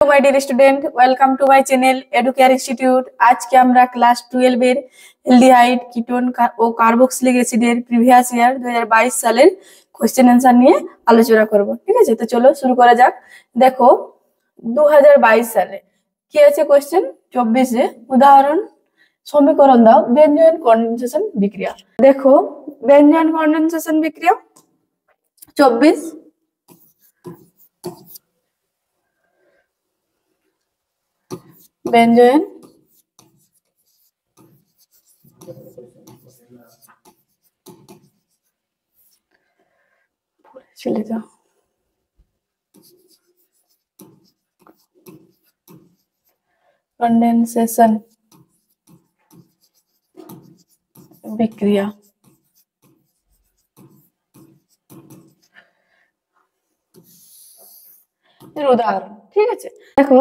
My dear student, welcome to my channel educare institute. আজকে আমরা class 12 এর aldehyde, ketone ও carboxylic অ্যাসিডের previous year 2022 সালের কোশ্চেন অ্যান্সার নিয়ে আলোচনা করব। ঠিক আছে, তো চলো শুরু করা যাক। দেখো 2022 সালে কি আছে কোশ্চেন 24-এ, উদাহরণ সমীকরণ দাও বেঞ্জয়েন কন্ডেনসেশন বিক্রিয়া। দেখো বেঞ্জয়েন কন্ডেনসেশন বিক্রিয়া 24 বেঞ্জয়েন চলে যাও কন্ডেনসেশন বিক্রিয়া। এর উদাহরণ, ঠিক আছে। দেখো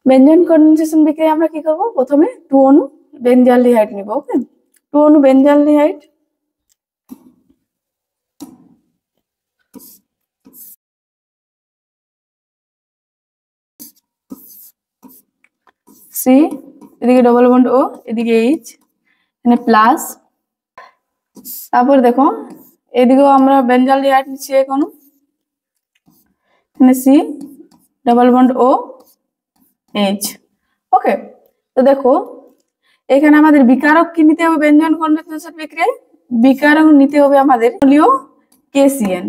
বেঞ্জয়েন কন্ডেনসেশন বিক্রিয়া আমরা কি করব, প্রথমে 2 অণু বেঞ্জালডিহাইড নিব। ওকে, 2 অণু বেঞ্জালডিহাইড সি, এদিকে ডবল বন্ড ও, এদিকে এইচ, এখানে প্লাস। তারপর দেখো এদিকেও আমরা বেঞ্জালডিহাইড নিচ্ছি এক অণু, এখানে C double bond O H. Okay, তো দেখো এখানে আমাদের বিকারক কি নিতে হবে বেঞ্জয়েন কন্ডেনসেশন বিক্রিয়ায়? বিকারক নিতে হবে আমাদের নলীয় কেসিএন,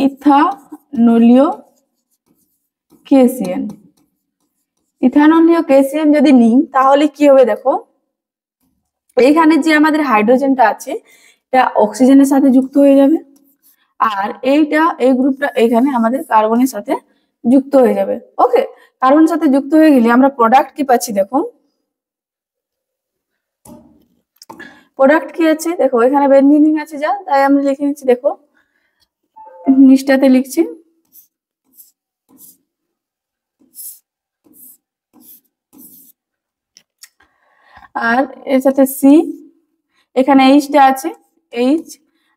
ইথানলীয় কেসিএন। ইথানলীয় কেসিএন যদি নিই তাহলে কি হবে, দেখো এইখানে যে আমাদের হাইড্রোজেনটা আছে এটা অক্সিজেনের সাথে যুক্ত হয়ে যাবে, আর এই গ্রুপটা এখানে আমাদের কার্বনের সাথে যুক্ত হয়ে যাবে। ওকে, কার্বনের সাথে যুক্ত হয়ে গেলে আমরা প্রোডাক্ট কি পাচ্ছি, দেখো প্রোডাক্ট কি আছে, দেখো এখানে বেঞ্জিনিং আছে যা, তাই আমরা লিখে নিচ্ছি, দেখো নিচটাতে লিখছি আর এর সাথে সি, এখানে এইচটা আছে এইচ,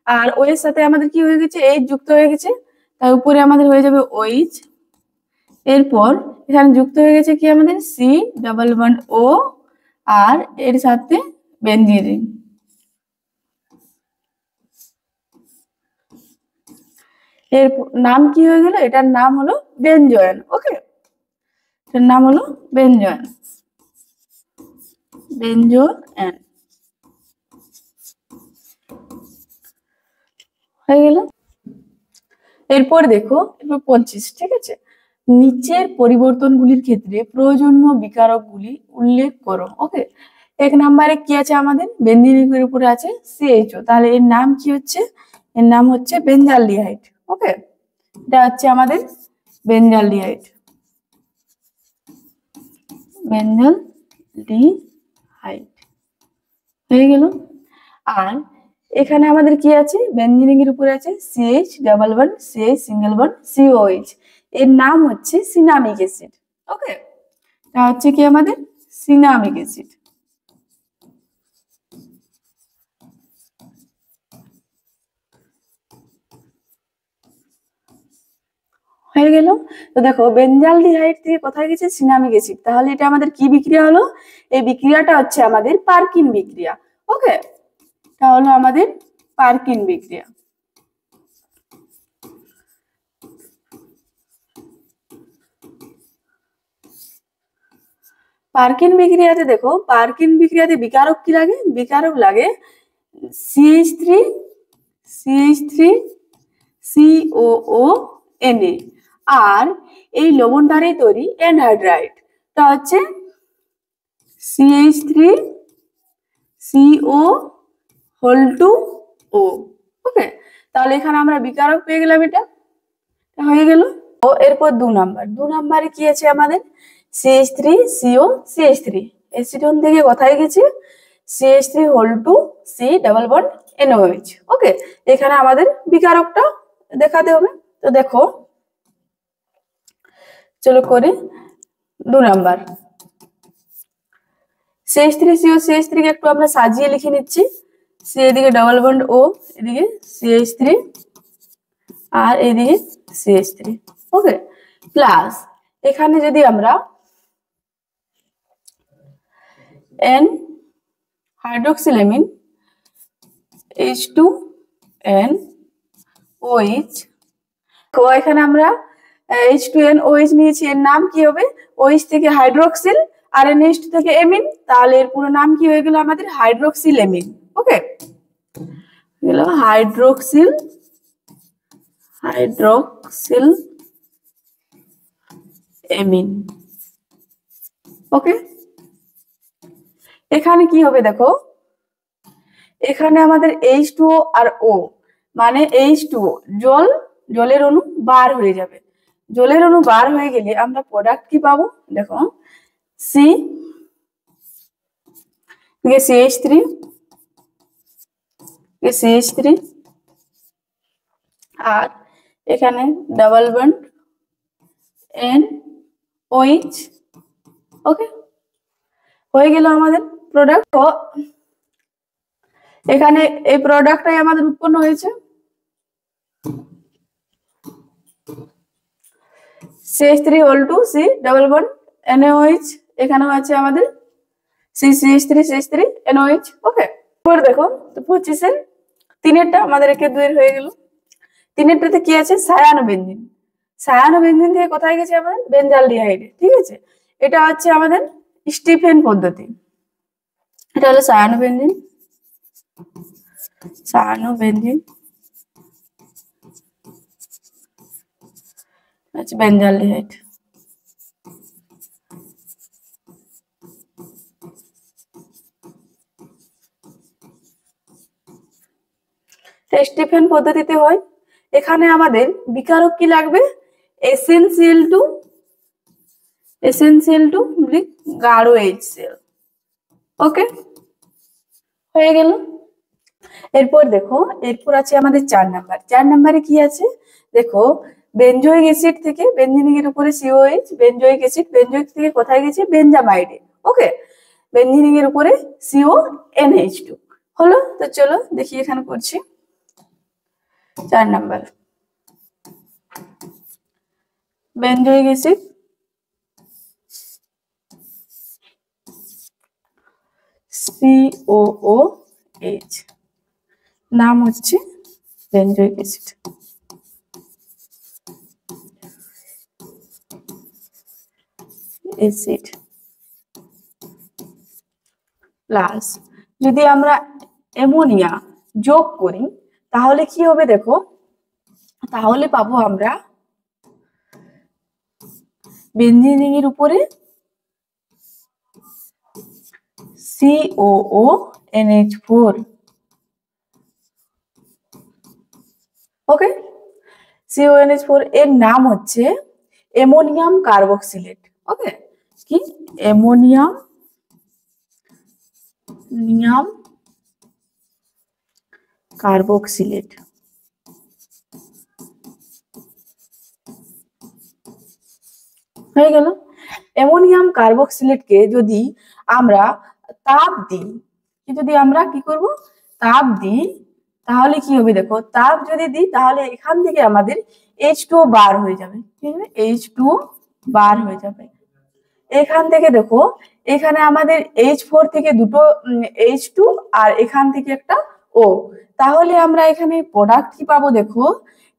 আর ও এর সাথে আমাদের কি হয়ে গেছে, এইচ যুক্ত হয়ে গেছে, তার উপরে আমাদের হয়ে যাবে ওইচ। এরপর এখানে যুক্ত হয়ে গেছে কি আমাদের সি ডাবল বন্ড ও, আর এর সাথে বেঞ্জিন। এর নাম কি হয়ে গেল, এটার নাম হলো বেঞ্জয়েন। ওকে, এটার নাম হলো বেঞ্জয়েন, বেঞ্জয়েন হয়ে গেল। এরপর দেখো এরপর 25, ঠিক আছে, নিচের পরিবর্তনগুলির ক্ষেত্রে প্রয়োজনীয় বিকারকগুলি উল্লেখ করো। ওকে, 1 নম্বরে কি আছে আমাদের বেঞ্জিনের উপরে আছে সিএইচও, তাহলে এর নাম কি হচ্ছে, এর নাম হচ্ছে বেঞ্জালডিহাইড। ওকে, এটা হচ্ছে আমাদের বেঞ্জালডিহাইড, বেঞ্জালডিহাইড হয়ে গেল। আর এখানে আমাদের কি আছে, বেঞ্জিনিং এর উপরে আছে CH double bond CH single bond COH, এর নাম হচ্ছে সিনামিক অ্যাসিড। ওকে, এটা হচ্ছে কি আমাদের সিনামিক অ্যাসিড হয়ে গেল। তো দেখো বেঞ্জালডিহাইড থেকে কোথায় গেছে সিনামিক অ্যাসিড, তাহলে এটা আমাদের কি বিক্রিয়া হলো, এই বিক্রিয়াটা হচ্ছে আমাদের পারকিন বিক্রিয়া। ওকে, এটা হলো আমাদের পারকিন বিক্রিয়া। পারকিন বিক্রিয়াতে দেখো, পারকিন বিক্রিয়াতে বিকারক কি লাগে, বিকারক লাগে CH3 COONA, আর এই লবণ দ্বারাই তৈরি অ্যানহাইড্রাইড, তা হচ্ছে CH3 CO2O। ওকে, তাহলে এখানে আমরা বিকারক পেয়ে গেলাম, এটা হয়ে গেল। ও এরপর 2 নম্বরে কি আছে আমাদের CH3 CO CH3, অ্যাসিডন থেকে কোথায় গেছে CH3 C double bond NOH। ওকে, এখানে আমাদের বিকারকটা দেখাতে হবে। তো দেখো চলো করি 2 নম্বর CH3 CO CH3 কে একটু আমরা সাজিয়ে লিখে নিচ্ছি, সি এদিকে ডাবল বন্ড ও, এদিকে CH3 আর এদিকে CH3। ওকে, প্লাস এখানে যদি আমরা n হাইড্রোক্সিলেমিন H2NOH, তো এখানে আমরা H2NOH নিয়েছি, এর নাম কি হবে? OH থেকে হাইড্রোক্সিল আর NH2 থেকে এমিন, তাহলে এর পুরো নাম কি হয়ে গেল আমাদের? হাইড্রোক্সিলেমিন। ওকে, গেল হাইড্রোক্সিল এমিন। ওকে, এখানে কি হবে দেখো, এখানে আমাদের H2O আর O, মানে H2O জলের অণু বার হয়ে যাবে। জলের অণু বার হয়ে গেলে আমরা প্রোডাক্ট কি পাবো দেখো, CH3 আর এখানে ডাবল বন্ড NOH। ওকে, হয়ে গেল আমাদের প্রোডাক্ট। তো এখানে এই প্রোডাক্টটাই আমাদের উৎপন্ন হয়েছে, CH3 C double bond NaOH, এখানেও আছে আমাদের CH3NOH। ওকে, এবার দেখো তো 25-এর তিনেরটা আমাদের একে 2-এর হয়ে গেল। তিনেরটাতে কি আছে? সায়ানোবেনজিন। সায়ানোবেনজিন থেকে কোথায় গেছে আমাদের? বেনজালডিহাইডে। ঠিক আছে, এটা হচ্ছে আমাদের স্টিফেন পদ্ধতি। এটা হলো সায়ানোবেনজিন আচ্ছা, বেনজালডিহাইড। স্টিফেন পদ্ধতিতে হয়। এখানে আমাদের বিকারক কি লাগবে? এসেনসিয়াল টু গাঢ় HCl। ওকে, হয়ে গেল। এরপর দেখো, এরপর আছে আমাদের 4 নাম্বার। 4 নাম্বারে কি আছে দেখো, বেনজোইক অ্যাসিড থেকে বেনজিনিক এর উপরে COH, বেনজোইক অ্যাসিড, বেনজোইক থেকে কোথায় গেছে? বেনজামাইডে। ওকে, বেনজিনিক এর উপরে CONH2 হলো। তো চলো দেখি এখানে করছি। 4 নাম্বার, বেনজোইক অ্যাসিড COOH, নাম হচ্ছে বেনজোইক অ্যাসিড। প্লাস যদি আমরা অ্যামোনিয়া যোগ করি তাহলে কি হবে দেখো, তাহলে পাবো আমরা বেনজিন এর উপরে COONH4। ওকে, CONH4 এর নাম হচ্ছে অ্যামোনিয়াম কার্বক্সিলেট। ওকে, কি? Ammonium carboxylate. হয়ে গেল। অ্যামোনিয়াম কার্বক্সিলেটকে যদি আমরা তাপ দিই, যদি আমরা কি করব? তাপ দিই, তাহলে কি হবে দেখো, তাপ যদি দিই তাহলে এখান থেকে আমাদের H2O বার হয়ে যাবে। কি হবে? H2O বার হয়ে যাবে। এখান থেকে দেখো, এখানে আমাদের H4 থেকে দুটো H2 আর এখান থেকে একটা O, তাহলে আমরা এখানে প্রোডাক্ট কি পাবো দেখো,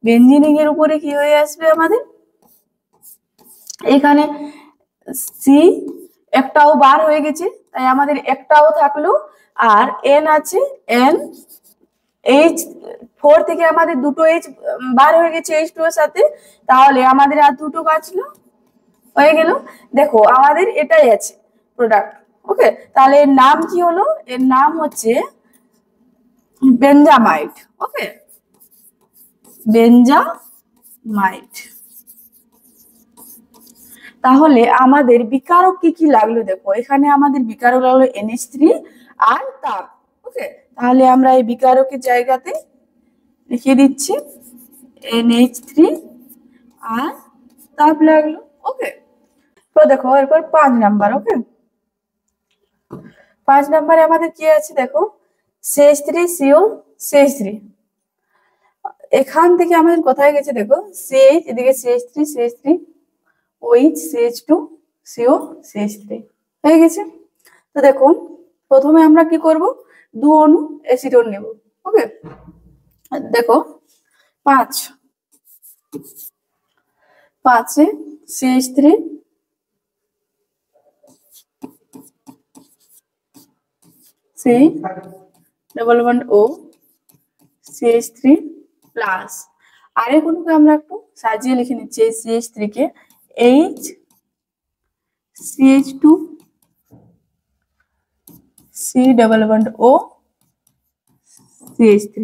বেনজিনিক এর উপরে কি হয়ে আসবে আমাদের? এখানে সি একটাও বার হয়ে গেছে, তাই আমাদের একটাও থাকলো। আর এন আছে, এন H4 থেকে আমাদের দুটো H বার হয়ে গেছে H2 এর সাথে, তাহলে আমাদের আর দুটো বাঁচলো। হয়ে গেল। দেখো আমাদের এটাই আছে প্রোডাক্ট। ওকে, তাহলে এর নাম কি হলো? এর নাম হচ্ছে বেনজামাইড। ওকে, বেনজামাইড। তাহলে আমাদের বিকারক কি কি লাগলো দেখো, এখানে আমাদের বিকারক লাগলো NH3 আর তাপ। ওকে, তাহলে আমরা এই বিকারকের জায়গাতে লিখে দিচ্ছি NH3 আর তাপ লাগলো। ওকে, তো দেখো এরপর 5 নাম্বার। ওকে, 5 নাম্বারে আমাদের কি আছে দেখো, CH3CO CH3। এখান থেকে আমাদের কোথায় গেছে দেখো, CH, এদিকে CH3 OH CH2 CO CH3 হয়ে গেছে। তো দেখো প্রথমে আমরা কি করব, 2 অণু অ্যাসিডন নেব। ওকে, দেখো 5 5 CH3 C double bond O CH3 plus আরেক অণুকে আমরা একটু সাজিয়ে লিখে নিচ্ছি, এই CH3 কে H CH2 C double bond O CH3।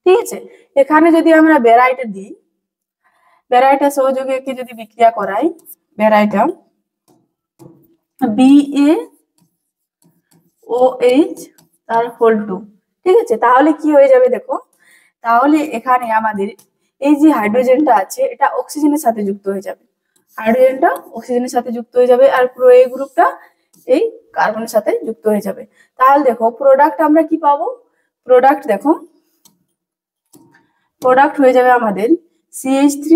ঠিক আছে, এখানে যদি আমরা ব্যারাইটা দিই, ব্যারাইটা সহযোগে একে যদি বিক্রিয়া করাই, ব্যারাইটা BaOH তার হোল 2। ঠিক আছে, তাহলে কি হয়ে যাবে দেখো, তাহলে এখানে আমাদের এই যে হাইড্রোজেনটা আছে এটা অক্সিজেনের সাথে যুক্ত হয়ে যাবে, হাইড্রোজেনটা অক্সিজেনের সাথে যুক্ত হয়ে যাবে, আর পুরো এই গ্রুপটা এই কার্বনের সাথে যুক্ত হয়ে যাবে। তাহলে দেখো প্রোডাক্ট আমরা কি পাবো, প্রোডাক্ট দেখো, প্রোডাক্ট হয়ে যাবে আমাদের CH3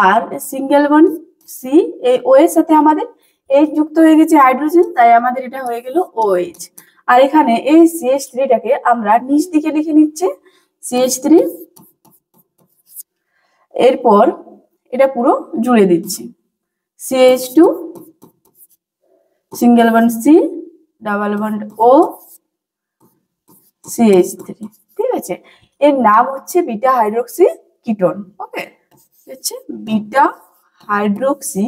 আর সিঙ্গেল বন্ড সি, এই ও এর সাথে আমাদের H যুক্ত হয়ে গেছে হাইড্রোজেন, তাই আমাদের এটা হয়ে গেল OH। আর এখানে এই CH3 টাকে আমরা নিচ দিকে লিখে নিচ্ছি CH3, এরপর এটা পুরো জুড়ে দিচ্ছি CH2 single bond C double bond O CH3। ঠিক আছে, এর নাম হচ্ছে বিটা হাইড্রোক্সি কিটোন। ওকে, হচ্ছে বিটা হাইড্রোক্সি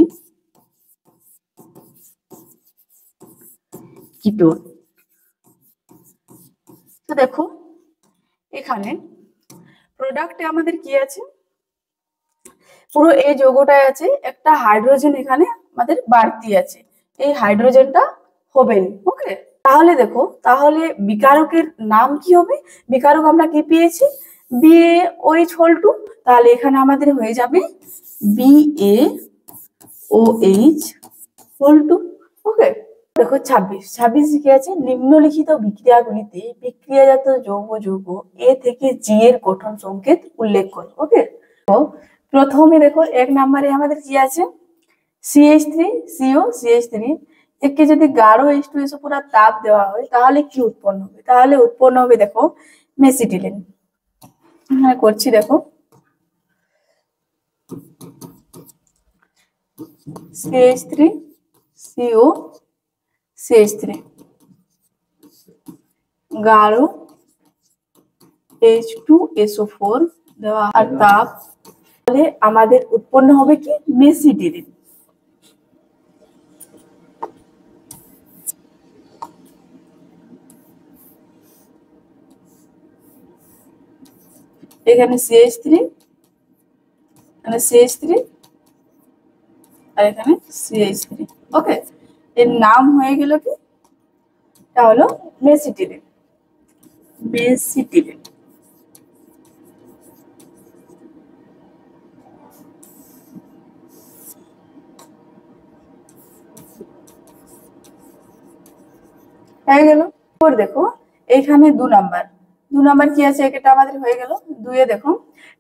কিটোন। তো দেখো এখানে প্রোডাক্টে আমাদের কি আছে, পুরো এই যৌগটায় আছে একটা হাইড্রোজেন, এখানে আমাদের বাড়তি আছে, এই হাইড্রোজেনটা হবে না। ওকে, তাহলে দেখো, তাহলে বিকারকের নাম কি হবে, বিকারক আমরা কি পেয়েছি BaOH হোল 2, তাহলে এখানে আমাদের হয়ে যাবে BaOH হোল 2। ওকে, দেখো 26 কি আছে, নিম্নলিখিত বিক্রিয়াগুলিতে বিক্রিয়াজাত যৌগ A থেকে G এর গঠন সংকেত উল্লেখ করো। ওকে, তো প্রথমে দেখো 1 নম্বরে আমাদের কি আছে, CH3 CO CH3, একে যদি গাঢ় H2SO পুরা তাপ দেওয়া হয় তাহলে কি উৎপন্ন হবে, তাহলে উৎপন্ন হবে দেখো মেসিটিলিন। হ্যাঁ করছি, দেখো CH3 CO CH3 গাঢ় H2SO4 দেওয়া আর তাপ, তাহলে আমাদের উৎপন্ন হবে কি মেসিটিলিন। এখানে CH3, এখানে CH3 আর এখানে CH3। ওকে, এর নাম হয়ে গেল কি, এটা হলো মেসিটিলিন। মেসিটিলিন। হয়ে গেল। পর দেখো এখানে 2 নাম্বার কি আছে, এটা আমাদের হয়ে গেল 2 এ। দেখো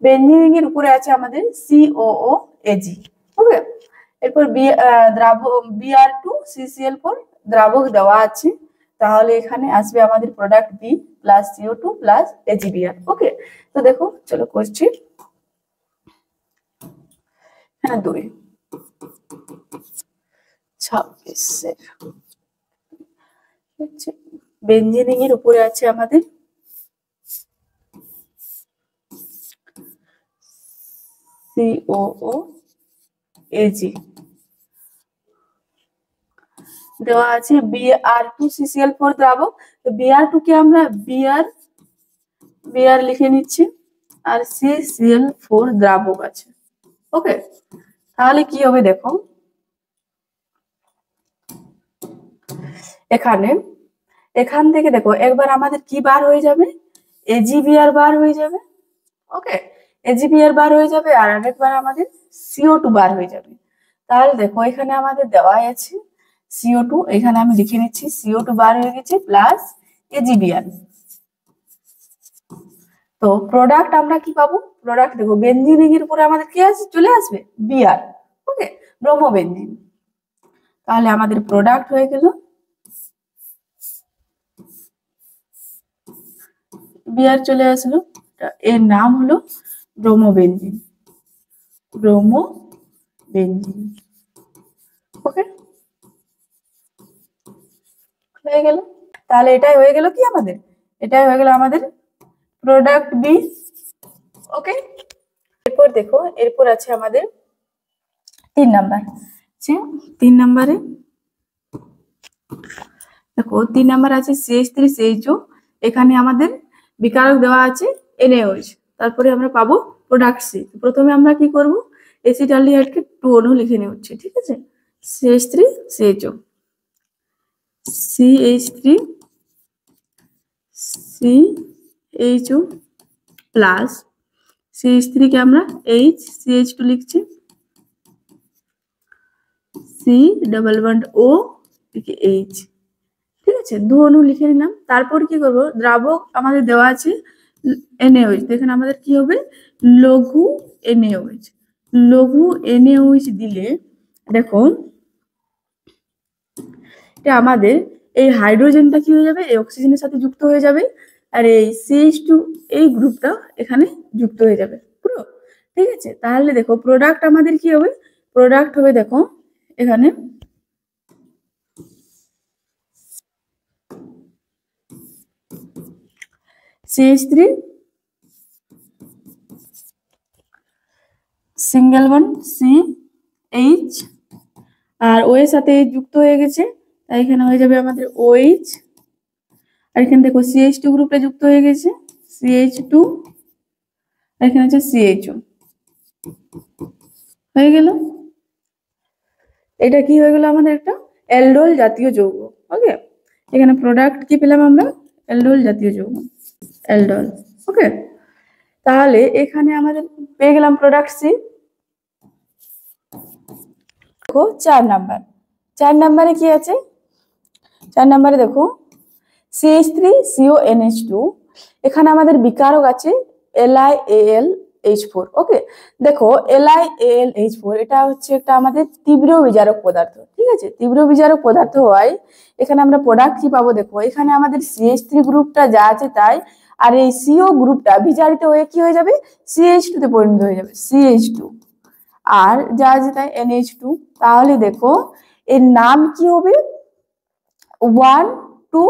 বেঞ্জিন এর উপরে আছে আমাদের COOAG। ওকে, এরপর Br2 CCl4 দ্রাবক দেওয়া আছে, তাহলে এখানে আসবে আমাদের product B plus CO2 plus AgBr। ওকে, তো দেখো চলো করছি, হ্যাঁ 2 26 হচ্ছে বেঞ্জিনিং এর উপরে আছে আমাদের COOAG, দেওয়া আছে Br2 CCl4 দ্রাবক, তো Br2 কে আমরা Br লিখে নিচ্ছি, আর CCl4 দ্রাবক আছে। ওকে, তাহলে কি হবে দেখো, এখান থেকে দেখো একবার আমাদের কি বার হয়ে যাবে, AgBr বার হয়ে যাবে। ওকে, AgBr বার হয়ে যাবে, আর আরেকবার আমাদের CO2 বার হয়ে যাবে। তাহলে দেখো এখানে আমাদের দেওয়া আছে CO2, এখানে আমি লিখে নিচ্ছি CO2 বার হয়ে গেছে প্লাস AgBr। তো প্রোডাক্ট আমরা কি পাবো? প্রোডাক্ট দেখো বেনজিন রিং এর উপরে আমাদের কি চলে আসবে? বিআর। ওকে, ব্রোমোবেনজিন। তাহলে আমাদের প্রোডাক্ট হয়ে গেল বিআর চলে আসলো, এর নাম হলো ব্রোমোবেনজিন। ব্রোমোবেনজিন। ওকে, হয়ে গেল। তাহলে এটাই হয়ে গেল কি আমাদের? এটাই হয়ে গেল আমাদের প্রোডাক্ট বি। ওকে, এরপর দেখো, এরপর আছে আমাদের 3 নাম্বার। 3 নাম্বারে দেখো 3 নাম্বার আছে CH3CHO। এখানে আমাদের বিকারক দেওয়া আছে NaOH। তারপরে আমরা পাবো প্রোডাক্ট সি। প্রথমে আমরা কি করব? এসিটালডিহাইডকে 2 অণু লিখে নেব, ঠিক আছে? CH3CHO, CH3CHO প্লাস CH3 কে আমরা CH2 লিখছি, C double bond O H, ঠিক আছে? 2 অণু লিখে নিলাম। তারপর কি করব? দ্রাবক আমাদের দেওয়া আছে NaOH, দেখেন আমাদের কি হবে? লঘু NaOH। লঘু NaOH দিলে দেখো এটা আমাদের এই হাইড্রোজেনটা কি হয়ে যাবে? এই অক্সিজেনের সাথে যুক্ত হয়ে যাবে, আর এই CH2 এই গ্রুপটা এখানে যুক্ত হয়ে যাবে পুরো, ঠিক আছে? তাহলে দেখো প্রোডাক্ট আমাদের কি হবে? প্রোডাক্ট হবে দেখো এখানে CH3 সিঙ্গেল বন্ড CH, আর ও এর সাথে যুক্ত হয়ে গেছে, তাই এখানে হয়ে যাবে আমাদের OH। আর এখানে দেখো CH2 গ্রুপে যুক্ত হয়ে গেছে, CH2, আর এখানে হচ্ছে CHO। হয়ে গেল। এটা কি হয়ে গেল? আমাদের একটা অ্যালডোল জাতীয় যৌগ। ওকে, এখানে প্রোডাক্ট কি পেলাম আমরা? অ্যালডোল জাতীয় যৌগ, অ্যালডোল। ওকে, তাহলে এখানে আমাদের পেয়ে গেলাম প্রোডাক্ট সি। দেখো 4 নাম্বার। 4 নাম্বারে কি আছে? 4 নাম্বারে দেখো CH3CONH2। এখানে আমাদের বিকারক আছে LiAlH4। ওকে, দেখো LiAlH4 এটা হচ্ছে একটা আমাদের তীব্র বিজারক পদার্থ, ঠিক আছে? তীব্র বিজারক পদার্থ হয়। এখানে আমরা প্রোডাক্ট কি পাবো? দেখো এখানে আমাদের CH3 গ্রুপটা যা আছে তাই, আর এই CO গ্রুপটা বিজারিত হয়ে কি হয়ে যাবে? CH2 তে পরিণত হয়ে যাবে, CH2, আর যা আছে তাই NH2। তাহলে দেখো এর নাম কি হবে? 1,2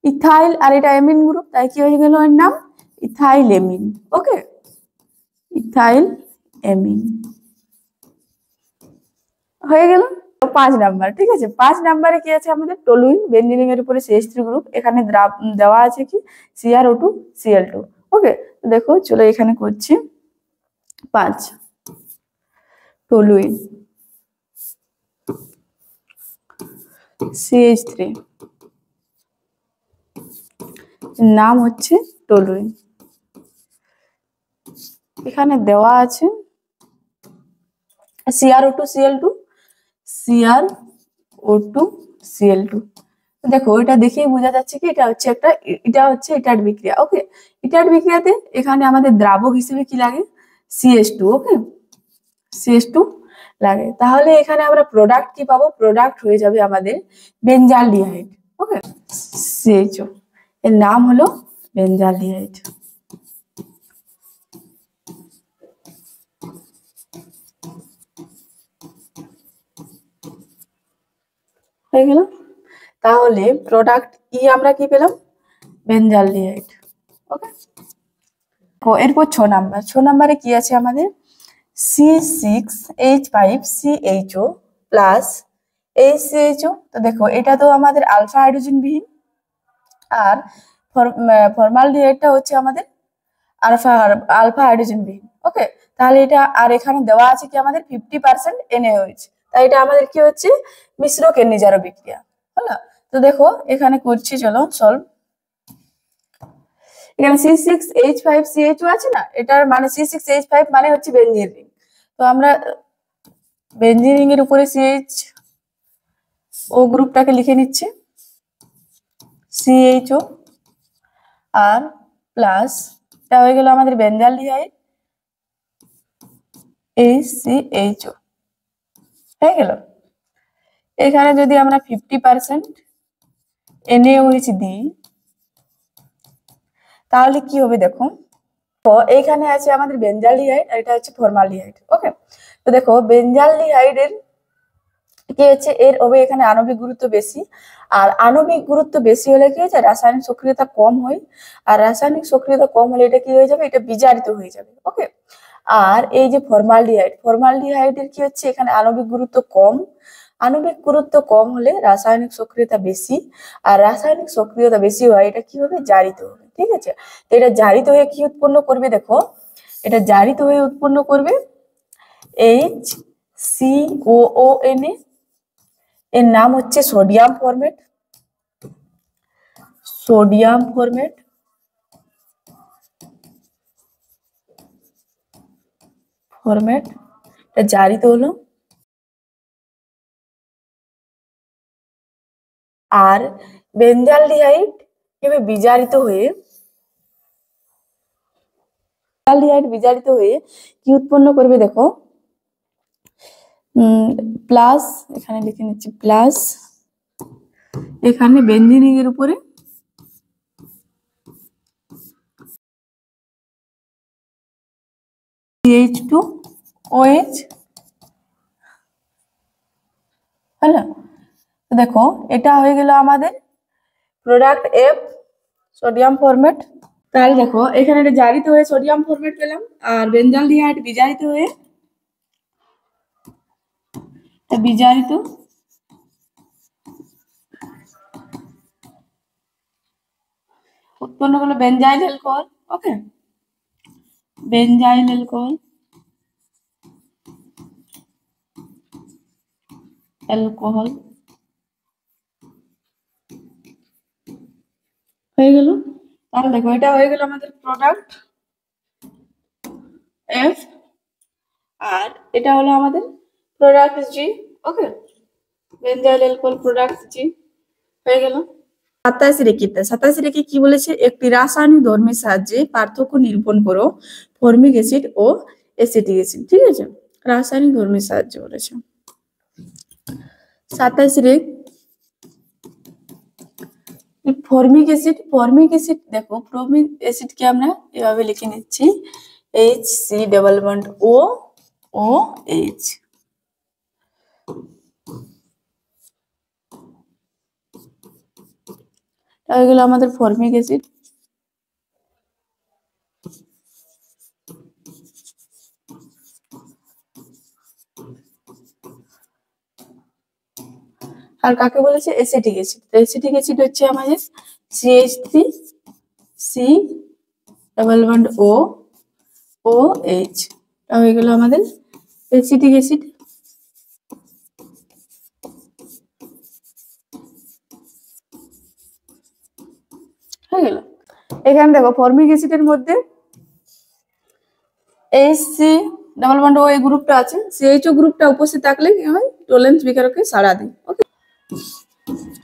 ইথাইল, আর এটা এমিন গ্রুপ, তাই কি হয়ে গেল এর নাম? ইথাইল এমিন। ওকে, ইথাইল এমিন হয়ে গেল। 5 নাম্বার, ঠিক আছে? 5 নাম্বারে কি আছে আমাদের? টলুইন। বেনজিন এর উপরে CH3 গ্রুপ, এখানে দেওয়া আছে কি? CrO2 Cl2। ওকে, দেখো চলো এখানে করছি 5 টলুইন CH3, নাম হচ্ছে টলুইন। এখানে দেওয়া আছে CrO2 Cl2, CrO2 Cl2। দেখো এটা দেখেই বোঝা যাচ্ছে কি এটা হচ্ছে ইটার বিক্রিয়া। ওকে, ইটার বিক্রিয়াতে এখানে আমাদের দ্রাবক হিসেবে কি লাগে? CH2। ওকে, CH2 লাগে। তাহলে এখানে আমরা প্রোডাক্ট কি পাবো? প্রোডাক্ট হয়ে যাবে আমাদের বেনজালডিহাইড। ওকে, CHO, এর নাম হলো বেনজালডিহাইড। হয়ে গেল। তাহলে প্রোডাক্ট ই আমরা কি পেলাম? বেনজালডিহাইড। ওকে, এরপর 6 নাম্বার। 6 নাম্বারে কি আছে আমাদের? C6H5CHO plus HCHO। তো দেখো এটা তো আমাদের আলফা হাইড্রোজেন বিহীন, আর ফর্মালডিহাইডটা হচ্ছে আমাদের আলফা আলফা হাইড্রোজেন বিহীন। ওকে, তাহলে এটা, আর এখানে দেওয়া আছে কি আমাদের 50% NaOH, তাই এটা আমাদের কি হচ্ছে? মিশ্র কেন্দ্রীয় বিক্রিয়া হলো। তো দেখো এখানে করছি, চলো সলভ। এখানে C6H5CHO আছে না, এটার মানে C6H5 মানে হচ্ছে বেনজিন রিং। তো আমরা বেনজিন রিং এর উপরে CHO গ্রুপটাকে লিখে নিচ্ছি, CHO, আর প্লাস এটা হয়ে গেল আমাদের বেঞ্জালডিহাইড HCHO হয়ে গেল। এখানে যদি আমরা 50% NaOH দিই তাহলে কি হবে দেখো, তো এইখানে আছে আমাদের বেঞ্জালডিহাইড আর এটা হচ্ছে ফর্মালডিহাইড। ওকে, তো দেখো বেঞ্জালডিহাইডের কি হচ্ছে, এর হবে এখানে আণবিক গুরুত্ব বেশি, আর আণবিক গুরুত্ব বেশি হলে কি হচ্ছে রাসায়নিক সক্রিয়তা কম হয়, আর রাসায়নিক সক্রিয়তা কম হলে এটা কি হয়ে যাবে, এটা বিজারিত হয়ে যাবে। ওকে, আর এই যে ফর্মালডিহাইডের কি হচ্ছে এখানে আণবিক গুরুত্ব কম, আণবিক গুরুত্ব কম হলে রাসায়নিক সক্রিয়তা বেশি, আর রাসায়নিক সক্রিয়তা বেশি হয় এটা কি হবে, জারিত হবে। ঠিক আছে, তো এটা জারিত হয়ে কি উৎপন্ন করবে দেখো, এটা জারিত হয়ে উৎপন্ন করবে HCOONA, এর নাম হচ্ছে sodium format, sodium format. Format এটা জারিত হলো, আর বেঞ্জালডিহাইড কিভাবে বিজারিত হয়ে, বিজারিত হয়ে কি উৎপন্ন করবে দেখো, প্লাস, এখানে লিখে নিচ্ছি প্লাস, এখানে বেঞ্জিনিং এর উপরে CH2OH হলো। তো দেখো এটা হয়ে গেল আমাদের প্রোডাক্ট F, সোডিয়াম ফরমেট। তাহলে দেখো এখানে এটা জারিত হয়ে সোডিয়াম ফরমেট পেলাম, আর বেঞ্জালডিহাইড বিজারিত হয়ে বিজারিত উৎপন্ন হলো বেনজাইল অ্যালকোহল। ওকে, বেনজাইল অ্যালকোহল, অ্যালকোহল হয়ে গেল। তাহলে দেখো এটা হয়ে গেল আমাদের প্রোডাক্ট F, আর এটা হলো আমাদের প্রোডাক্ট G। ওকে, বেনজাইল অ্যালকোহল প্রোডাক্ট G হয়ে গেল। 27 রেখে কি বলেছে, একটি রাসায়নিক ধর্মের সাহায্যে পার্থক্য নিরূপণ করো ফর্মিক অ্যাসিড ও অ্যাসিটিক অ্যাসিড। ঠিক আছে, রাসায়নিক ধর্মের সাহায্যে বলেছে। 27 রে ফর্মিক অ্যাসিড দেখো, ফর্মিক অ্যাসিডকে আমরা এভাবে লিখে নিচ্ছি HC+OH। হয়ে গেল আমাদের ফর্মিক অ্যাসিড। আর কাকে বলেছে, অ্যাসিটিক অ্যাসিড। অ্যাসিটিক অ্যাসিড হচ্ছে আমাদের CH3COOH, হয়ে গেল আমাদের অ্যাসিটিক অ্যাসিড। হয়ে গেল। এখানে দেখো ফর্মিক অ্যাসিডের মধ্যে HC+O এই গ্রুপটা আছে, CHO গ্রুপটা উপস্থিত থাকলে কি হয়, টোলেন্স বিকারকে সাড়া দেয়। ওকে,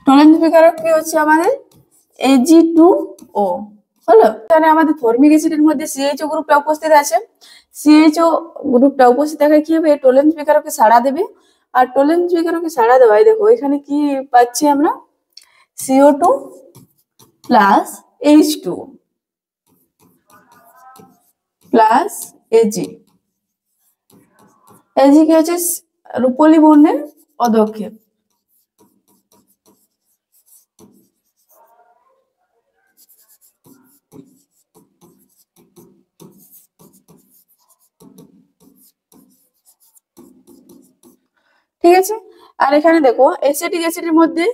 টোলেন্স বিকারক কি হচ্ছে আমাদের Ag2O হলো। এখানে আমাদের ফর্মিক অ্যাসিডের মধ্যে CHO গ্রুপটা উপস্থিত আছে, CHO গ্রুপটা উপস্থিত থাকায় কি হবে, টোলেন্স বিকারকে সাড়া দেবে, আর টোলেন্স বিকারকে সাড়া দেওয়ায় দেখো এখানে কি পাচ্ছি আমরা, CO2 plus H2 plus Ag। Ag কি হচ্ছে রূপলি বর্ণের অধক্ষেপ। ঠিক আছে, আর এখানে দেখো অ্যাসিটিক অ্যাসিডের মধ্যে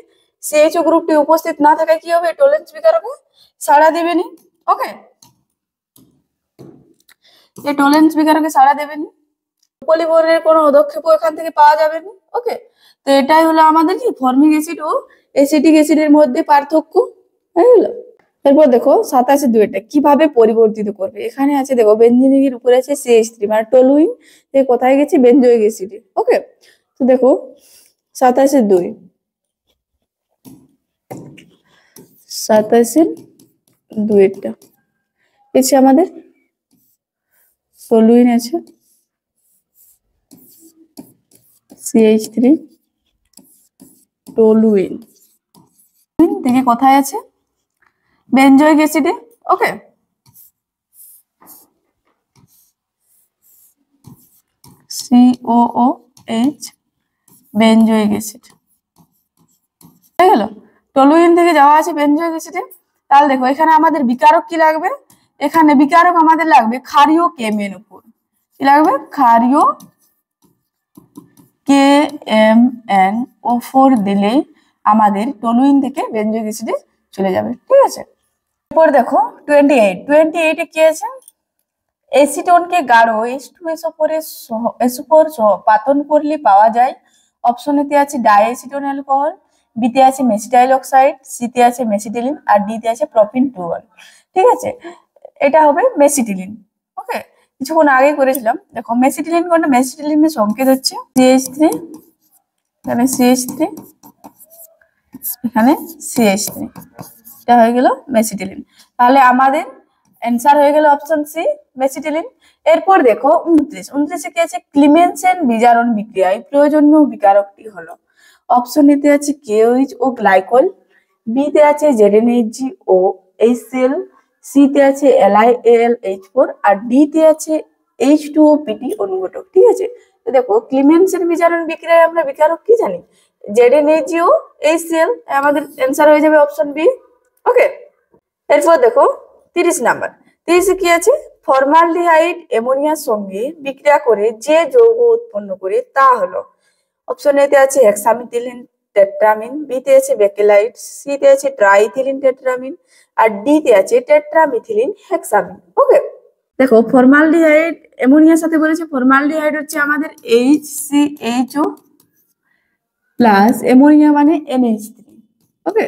CHO গ্রুপটি উপস্থিত না থাকায় কি হবে, টোলেন্স বিকারকে সাড়া দেবেনি। ওকে, এই টোলেন্স বিকারকে সাড়া দেবেনি, পলিবর্ণের কোনো অধক্ষেপ এখান থেকে পাওয়া যাবে না। ওকে, তো এটাই হলো আমাদের কি ফর্মিক অ্যাসিড ও অ্যাসিটিক অ্যাসিডের মধ্যে পার্থক্য। হয়ে গেল। এরপর দেখো 27(2) কিভাবে পরিবর্তিত করবে। এখানে আছে দেখো বেঞ্জিনিক এর উপরে আছে CH3 মানে টলুইন, কোথায় গেছে বেঞ্জোইক অ্যাসিডে। ওকে, তো দেখো 27(2) 27(2)টা এসে আমাদের টলুইন আছে CH3 টলুইন থেকে কোথায় আছে বেনজোইক অ্যাসিডে ওকে COOH বেনজোইক অ্যাসিড হয়ে গেল টলুইন থেকে যাওয়া আছে বেনজোইক অ্যাসিডে তাহলে দেখো এখানে আমাদের বিকারক কি লাগবে এখানে বিকারক আমাদের লাগবে ক্ষারীয় কেমের উপর কি লাগবে ক্ষারীয় KMnO4 দিলে আমাদের টলুইন থেকে বেনজোইক অ্যাসিডে চলে যাবে ঠিক আছে এরপর দেখো 28 এ কি আছে এসিটোনকে গাঢ় H2SO4 সহ পাতন করলে পাওয়া যায় অপশন এতে আছে ডাইএসিটোন অ্যালকোহল বিতে আছে মেসিটাইল অক্সাইড সিতে আছে মেসিটিলিন আর ডিতে আছে প্রপিন 2 ঠিক আছে এটা হবে মেসিটিলিন ওকে কিছুক্ষণ আগে করেছিলাম দেখো মেসিটিলিন কোনটা মেসিটিলিনের সংকেত হচ্ছে CH3 এখানে CH3 এখানে CH3 এটা হয়ে গেল মেসিটিলিন তাহলে আমাদের অ্যানসার হয়ে গেল অপশন সি মেসিটিলিন এরপর দেখো 29 এ কি আছে ক্লিমেনসেন বিজারণ বিক্রিয়ায় প্রয়োজনীয় বিকারকটি হলো অপশন এতে আছে KOH ও গ্লাইকল বি তে আছে ZnHG ও HCl সি তে আছে LiAlH4 আর ডি তে আছে H2OPT অনুঘটক ঠিক আছে তো দেখো ক্লিমেনসেন বিজারণ বিক্রিয়ায় আমরা বিকারক কি জানি ZnHG ও HCl আমাদের অ্যানসার হয়ে যাবে অপশন বি ওকে এরপর দেখো 30 নাম্বার 30 কি আছে ফর্মালডিহাইড অ্যামোনিয়ার সঙ্গে বিক্রিয়া করে যে যৌগ উৎপন্ন করে তা হলো অপশন এতে আছে হেক্সামিথিলিন টেট্রামিন বি তে আছে বেকেলাইট সি তে আছে ট্রাইথিলিন টেট্রামিন আর ডি তে আছে টেট্রামিথিলিন হেক্সামিন ওকে দেখো ফর্মালডিহাইড অ্যামোনিয়ার সাথে বলেছে ফর্মালডিহাইড হচ্ছে আমাদের HCHO প্লাস অ্যামোনিয়া মানে NH3 ওকে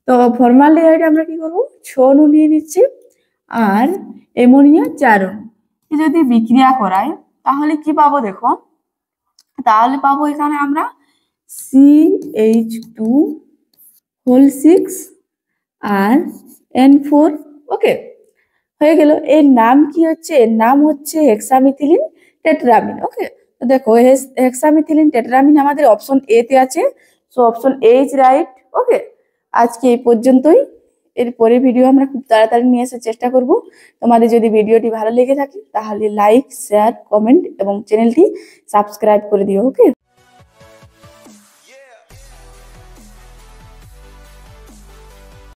তো ফর্মালডিহাইড আমরা কি করব 6 অণু নিয়ে নিচ্ছি আর অ্যামোনিয়া 4 অণু যদি বিক্রিয়া করায় তাহলে কি পাবো দেখো তাহলে পাবো এখানে আমরা CH2 6 আর N4 ওকে হয়ে গেল এর নাম কি হচ্ছে এর নাম হচ্ছে হেক্সামিথিলিন টেট্রামিন ওকে তো দেখো হেক্সামিথিলিন টেট্রামিন আমাদের অপশন এ তে আছে so option A is right okay আজকে এই পর্যন্তই এর পরে ভিডিও আমরা খুব তাড়াতাড়ি নিয়ে আসার চেষ্টা করব তোমাদের যদি ভিডিওটি ভালো লেগে থাকে তাহলে লাইক শেয়ার কমেন্ট এবং চ্যানেলটি সাবস্ক্রাইব করে দিও ওকে